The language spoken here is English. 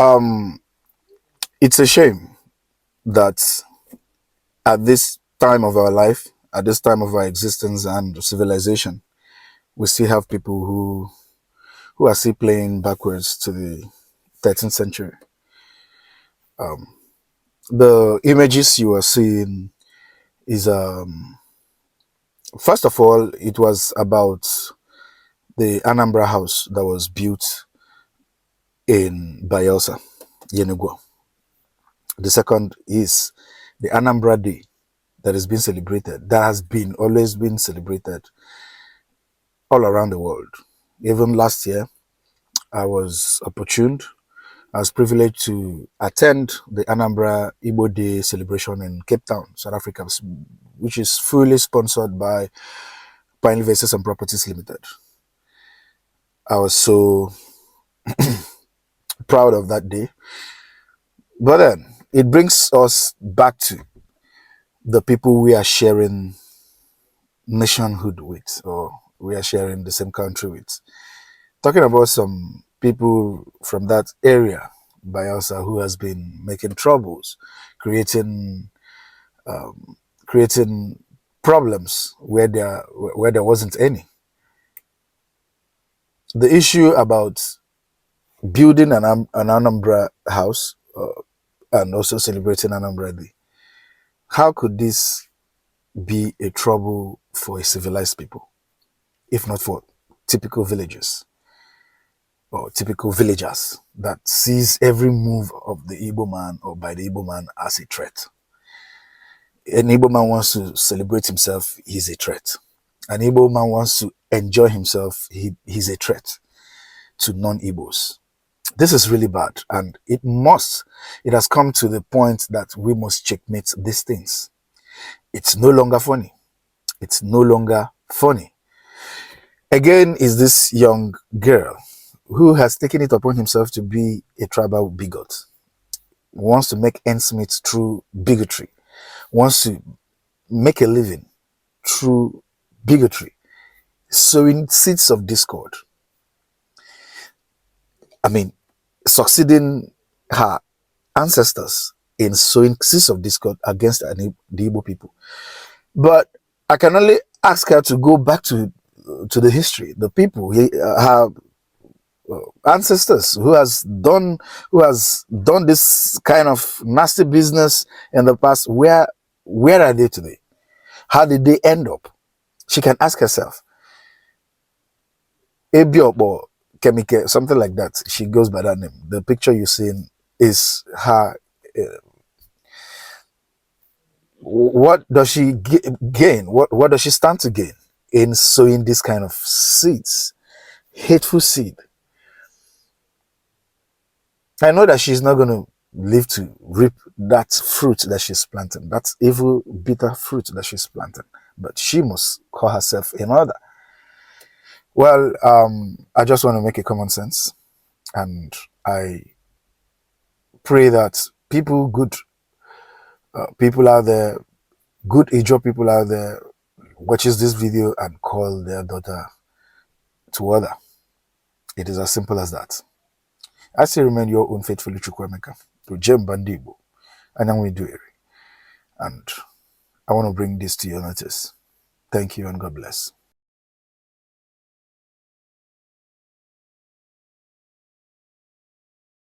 Um, it's a shame that at this time of our life, at this time of our existence and civilization, we still have people who are still playing backwards to the 13th century. The images you are seeing is first of all, it was about the Anambra house that was built in Bayelsa, Yenagoa. The second is the Anambra Day that is being celebrated, that has been always been celebrated all around the world. Even last year, I was opportuned, I was privileged to attend the Anambra Igbo Day celebration in Cape Town, South Africa, which is fully sponsored by Pine Investors and Properties Limited. I was so proud of that day. But then it brings us back to the people we are sharing nationhood with, or we are sharing the same country with. Talking about some people from that area, Bayelsa, who has been making troubles, creating creating problems where there wasn't any. The issue about building an Anambra house and also celebrating Anambra Day, how could this be a trouble for a civilized people, if not for typical villagers or typical villagers that sees every move of the Igbo man or by the Igbo man as a threat? An Igbo man wants to celebrate himself, he's a threat. An Igbo man wants to enjoy himself, he's a threat to non-Igbos. This is really bad, and it has come to the point that we must checkmate these things. It's no longer funny. It's no longer funny. Again, is this young girl who has taken it upon himself to be a tribal bigot, wants to make ends meet through bigotry, wants to make a living through bigotry, sowing seeds of discord. I mean, succeeding her ancestors in sowing seeds of discord against the Igbo people. But I can only ask her to go back to the history, the people, her ancestors who has done this kind of nasty business in the past. Where are they today? How did they end up? She can ask herself. Ebiobo Kemike, something like that. She goes by that name. The picture you're seeing is her. What does she gain? What does she stand to gain in sowing this kind of seeds? Hateful seed. I know that she's not going to live to reap that fruit that she's planting, that evil, bitter fruit that she's planting. But she must call herself in order. Well, I just want to make a common sense, and I pray that good people out there, good Ijaw people out there, watches this video and call their daughter to order. It is as simple as that. I still remain your own faithfully Chukwemeka to Ndi Igbo, and then we do it. And I want to bring this to your notice. Thank you and God bless.